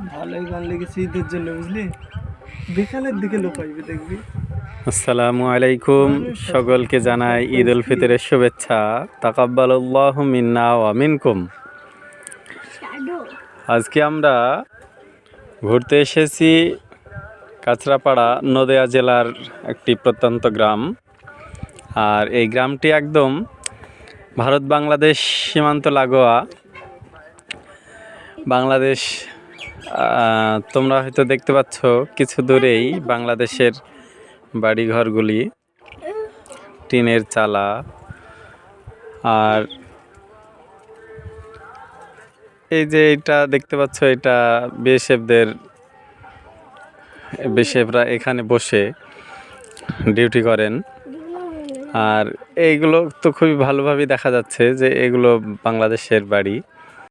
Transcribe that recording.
ভালোই গান লেগেছে ঈদের জন্য, বুঝলি? বিকালের দিকে লোক আসবে দেখবি। আসসালামু আলাইকুম, সকলকে জানাই ঈদ উল ফিতরের শুভেচ্ছা। তাকাব্বালাল্লাহু মিন্না ওয়া মিনকুম। আজকে আমরা ঘুরতে এসেছি কাঁচরাপাড়া নদিয়া জেলার একটি প্রত্যন্ত গ্রাম। আর এই গ্রামটি একদম ভারত বাংলাদেশ সীমান্ত লাগোয়া। বাংলাদেশ তোমরা হয়তো দেখতে পাচ্ছ কিছু দূরেই বাংলাদেশের বাড়িঘরগুলি, টিনের চালা। আর এই যে এটা দেখতে পাচ্ছ, এটা বিএসএফরা এখানে বসে ডিউটি করেন। আর এইগুলো তো খুবই ভালোভাবে দেখা যাচ্ছে যে এগুলো বাংলাদেশের বাড়ি।